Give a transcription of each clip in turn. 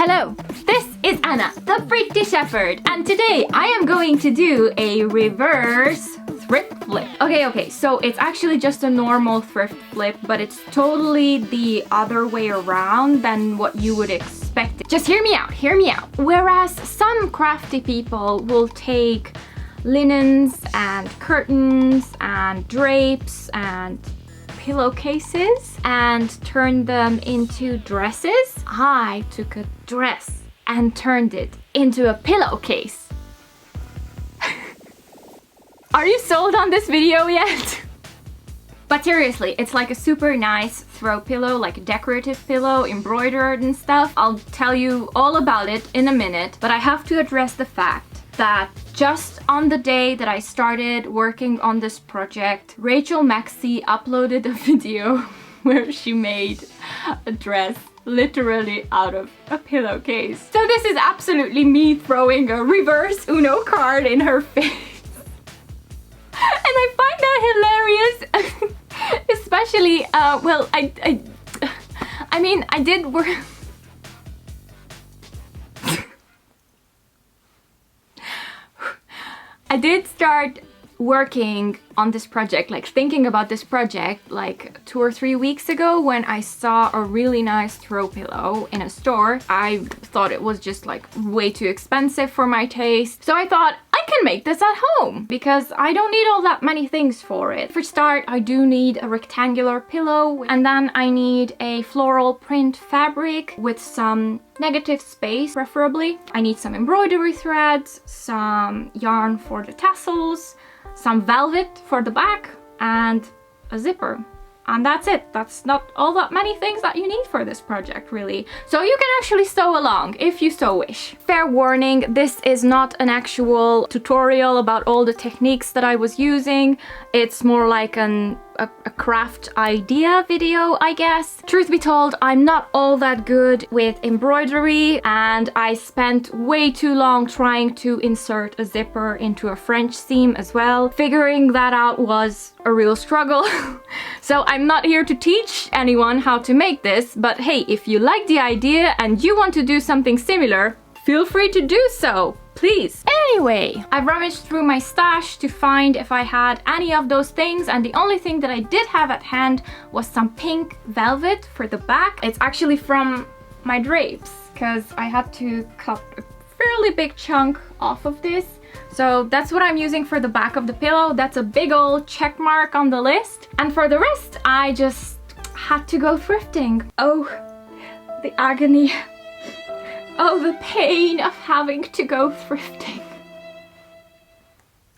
Hello, this is Anna, the PrettyShepherd, and today I am going to do a reverse thrift flip. Okay, so it's actually just a normal thrift flip, but it's totally the other way around than what you would expect. Just hear me out. Whereas some crafty people will take linens and curtains and drapes and pillowcases and turn them into dresses, I took a dress and turned it into a pillowcase. Are you sold on this video yet? But seriously, it's like a super nice throw pillow, like a decorative pillow, embroidered and stuff. I'll tell you all about it in a minute, but I have to address the fact that just on the day that I started working on this project, Rachel Maxey uploaded a video where she made a dress literally out of a pillowcase. So this is absolutely me throwing a reverse Uno card in her face. And I find that hilarious. Especially, well, I mean, I did work... I did start working on this project, like thinking about this project, like 2 or 3 weeks ago when I saw a really nice throw pillow in a store. I thought it was just like way too expensive for my taste. So I thought I can make this at home because I don't need all that many things for it. For start, I do need a rectangular pillow, and then I need a floral print fabric with some negative space, preferably. I need some embroidery threads, some yarn for the tassels, some velvet for the back, and a zipper. And that's it. That's not all that many things that you need for this project, really. So you can actually sew along if you so wish. Fair warning, this is not an actual tutorial about all the techniques that I was using. It's more like a craft idea video, I guess. Truth be told, I'm not all that good with embroidery, and I spent way too long trying to insert a zipper into a French seam as well. Figuring that out was a real struggle. So I'm not here to teach anyone how to make this, but hey, if you like the idea and you want to do something similar, feel free to do so, please. Anyway, I rummaged through my stash to find if I had any of those things, and the only thing that I did have at hand was some pink velvet for the back. It's actually from my drapes, because I had to cut a fairly big chunk off of this. So that's what I'm using for the back of the pillow. That's a big old check mark on the list. And for the rest, I just had to go thrifting. Oh, the agony. Oh, the pain of having to go thrifting.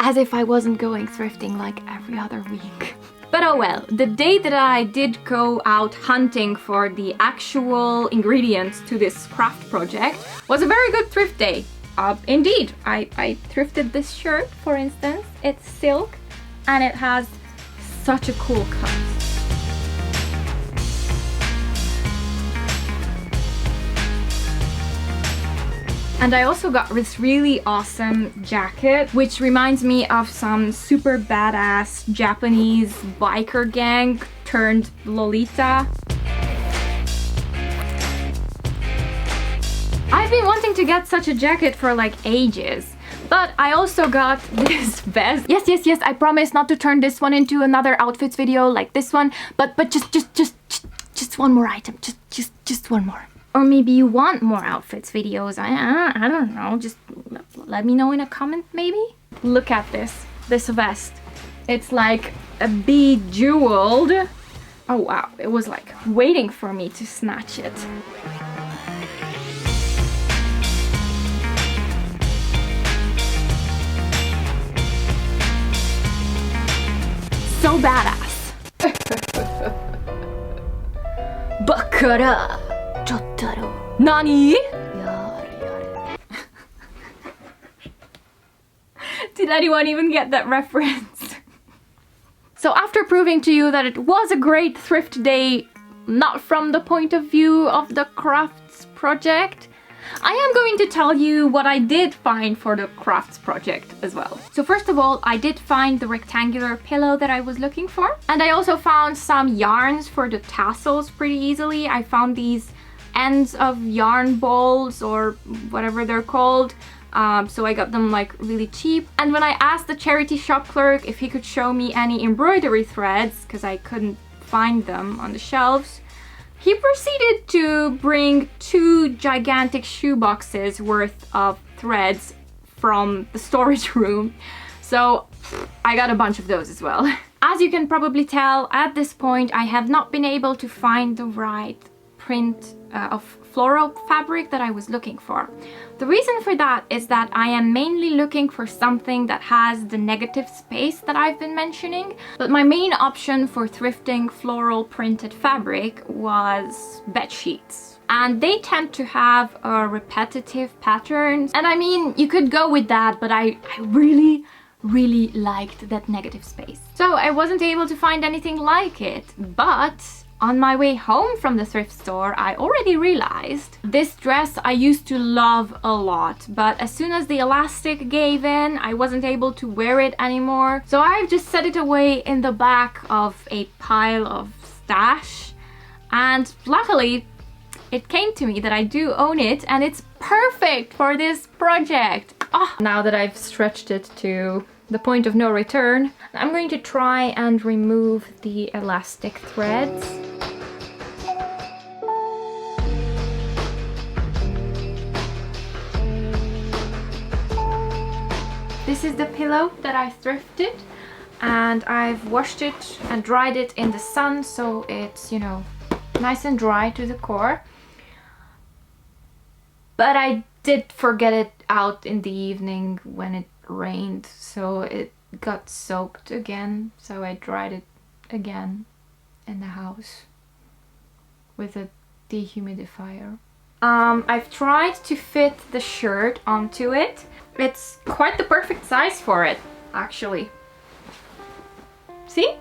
As if I wasn't going thrifting like every other week. But oh well, the day that I did go out hunting for the actual ingredients to this craft project was a very good thrift day. Indeed, I thrifted this shirt, for instance. It's silk and it has such a cool cut. And I also got this really awesome jacket, which reminds me of some super badass Japanese biker gang turned Lolita. I've been wanting to get such a jacket for like ages. But I also got this vest. Yes, I promise not to turn this one into another outfits video like this one, but just one more item, just one more. Or maybe you want more outfits videos. I don't know. Just let me know in a comment, maybe. Look at this vest. It's like a bejeweled. Oh wow, it was like waiting for me to snatch it. So badass. Bakara. Nani? Did anyone even get that reference? So after proving to you that it was a great thrift day, not from the point of view of the crafts project, I am going to tell you what I did find for the crafts project as well. So first of all, I did find the rectangular pillow that I was looking for. And I also found some yarns for the tassels pretty easily. I found these ends of yarn balls or whatever they're called. So I got them like really cheap. And when I asked the charity shop clerk if he could show me any embroidery threads, because I couldn't find them on the shelves, he proceeded to bring 2 gigantic shoe boxes worth of threads from the storage room. So I got a bunch of those as well. As you can probably tell, at this point I have not been able to find the right print of floral fabric that I was looking for. The reason for that is that I am mainly looking for something that has the negative space that I've been mentioning, but my main option for thrifting floral printed fabric was bed sheets. And they tend to have a repetitive patterns. And I mean, you could go with that, but I really liked that negative space. So I wasn't able to find anything like it, but on my way home from the thrift store, I already realized this dress I used to love a lot, but as soon as the elastic gave in, I wasn't able to wear it anymore. So I've just set it away in the back of a pile of stash, and luckily it came to me that I do own it, and it's perfect for this project. Oh, now that I've stretched it to the point of no return, I'm going to try and remove the elastic threads. This is the pillow that I thrifted, and I've washed it and dried it in the sun so it's, you know, nice and dry to the core. But I did forget it out in the evening when it rained, so it got soaked again, so I dried it again in the house with a dehumidifier. I've tried to fit the shirt onto it. It's quite the perfect size for it, actually. See?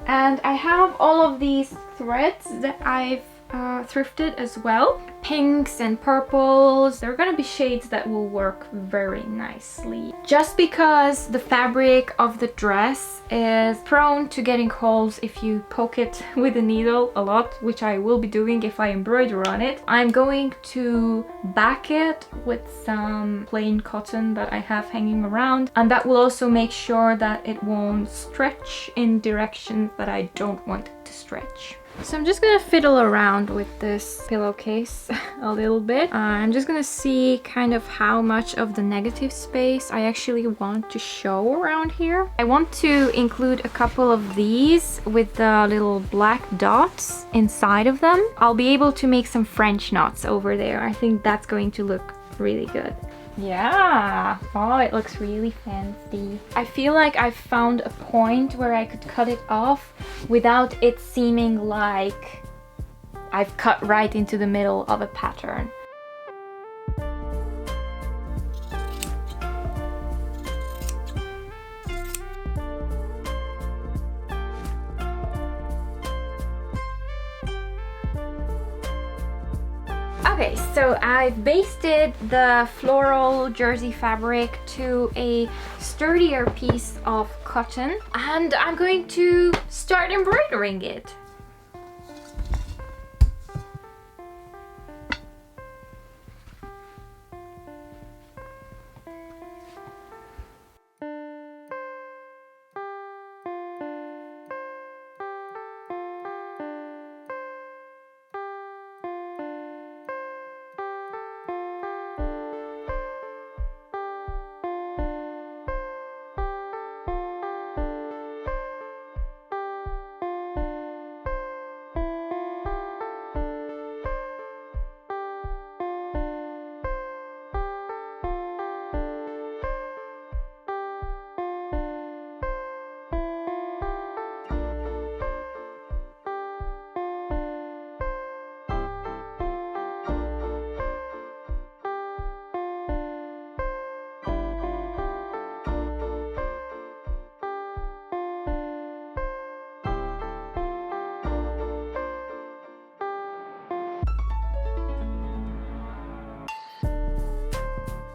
And I have all of these threads that I've thrifted as well. Pinks and purples. There are gonna be shades that will work very nicely. Just because the fabric of the dress is prone to getting holes if you poke it with a needle a lot, which I will be doing if I embroider on it, I'm going to back it with some plain cotton that I have hanging around, and that will also make sure that it won't stretch in directions that I don't want it to stretch. So I'm just gonna fiddle around with this pillowcase a little bit. I'm just gonna see kind of how much of the negative space I actually want to show around here. I want to include a couple of these with the little black dots inside of them. I'll be able to make some French knots over there. I think that's going to look really good. Yeah! Oh, it looks really fancy. I feel like I've found a point where I could cut it off without it seeming like I've cut right into the middle of a pattern. Okay, so I've basted the floral jersey fabric to a sturdier piece of cotton, and I'm going to start embroidering it.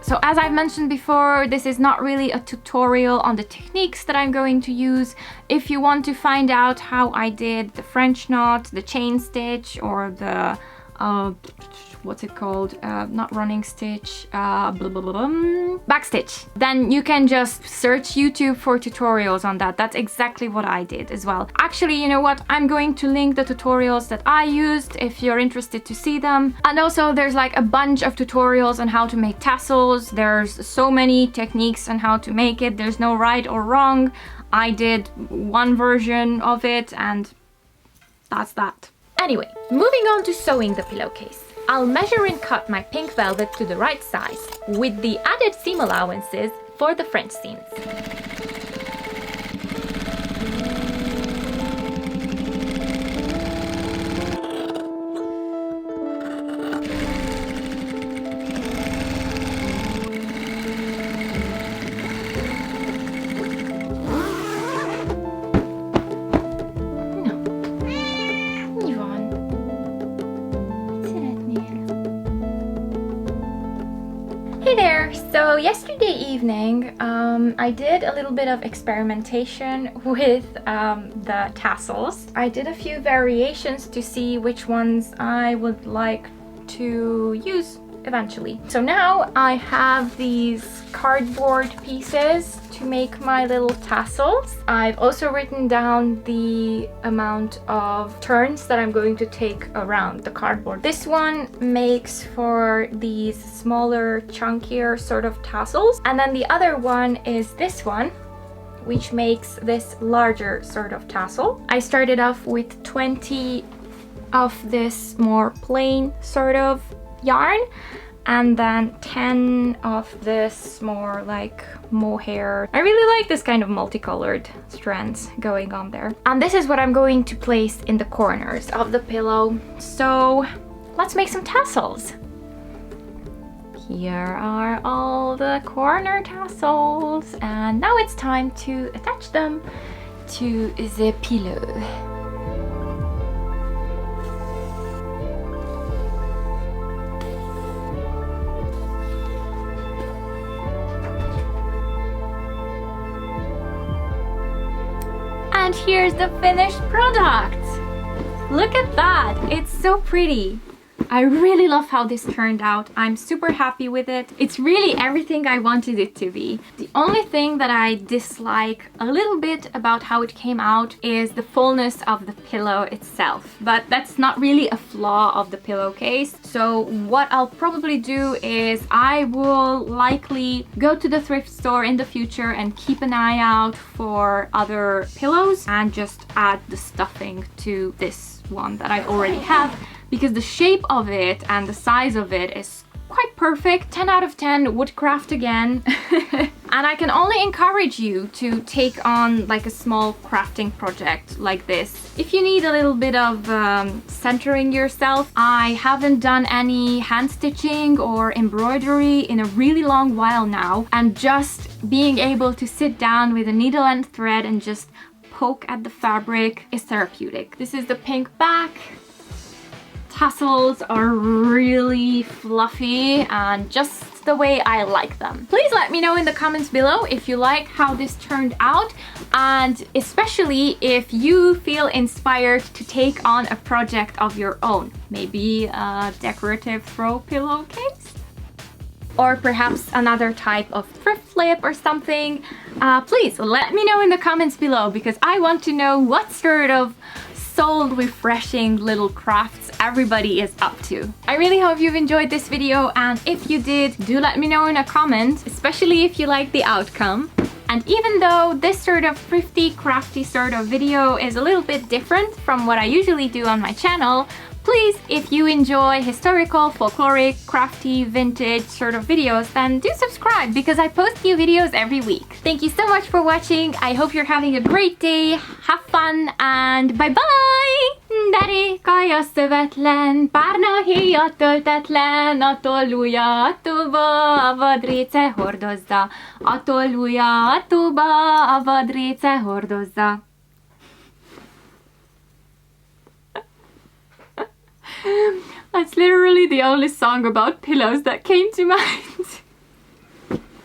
So as I've mentioned before, this is not really a tutorial on the techniques that I'm going to use. If you want to find out how I did the French knot, the chain stitch, or the what's it called? Not running stitch, backstitch. Then you can just search YouTube for tutorials on that. That's exactly what I did as well. Actually, you know what? I'm going to link the tutorials that I used if you're interested to see them. And also there's like a bunch of tutorials on how to make tassels. There's so many techniques on how to make it. There's no right or wrong. I did one version of it and that's that. Anyway, moving on to sewing the pillowcase. I'll measure and cut my pink velvet to the right size, with the added seam allowances for the French seams. Hey there! So yesterday evening I did a little bit of experimentation with the tassels. I did a few variations to see which ones I would like to use eventually. So now I have these cardboard pieces to make my little tassels. I've also written down the amount of turns that I'm going to take around the cardboard. This one makes for these smaller, chunkier sort of tassels, and then the other one is this one, which makes this larger sort of tassel. I started off with 20 of this more plain sort of yarn, and then 10 of this more like mohair. I really like this kind of multicolored strands going on there. And this is what I'm going to place in the corners of the pillow. So let's make some tassels. Here are all the corner tassels, and now it's time to attach them to the pillow. And here's the finished product. Look at that, it's so pretty. I really love how this turned out. I'm super happy with it. It's really everything I wanted it to be. The only thing that I dislike a little bit about how it came out is the fullness of the pillow itself. But that's not really a flaw of the pillowcase. So what I'll probably do is I will likely go to the thrift store in the future and keep an eye out for other pillows and just add the stuffing to this one that I already have, because the shape of it and the size of it is quite perfect. 10 out of 10, would craft again. And I can only encourage you to take on like a small crafting project like this. If you need a little bit of centering yourself, I haven't done any hand stitching or embroidery in a really long while now, and just being able to sit down with a needle and thread and just poke at the fabric is therapeutic. This is the pink back. Tassels are really fluffy and just the way I like them. Please let me know in the comments below if you like how this turned out, and especially if you feel inspired to take on a project of your own. Maybe a decorative throw pillowcase? Or perhaps another type of thrift flip or something. Please let me know in the comments below, because I want to know what sort of soul refreshing little crafts everybody is up to. I really hope you've enjoyed this video, and if you did, do let me know in a comment, especially if you like the outcome. And even though this sort of thrifty crafty sort of video is a little bit different from what I usually do on my channel, please, if you enjoy historical, folkloric, crafty, vintage sort of videos, then do subscribe, because I post new videos every week. Thank you so much for watching. I hope you're having a great day. Have fun and bye-bye! Derékalja szövetlen, Párna, héja, töltetlen, a tolluja, a tóba, a vadréce, hordozza, a tolluja, a tóba, a vadréce, hordozza. That's literally the only song about pillows that came to mind.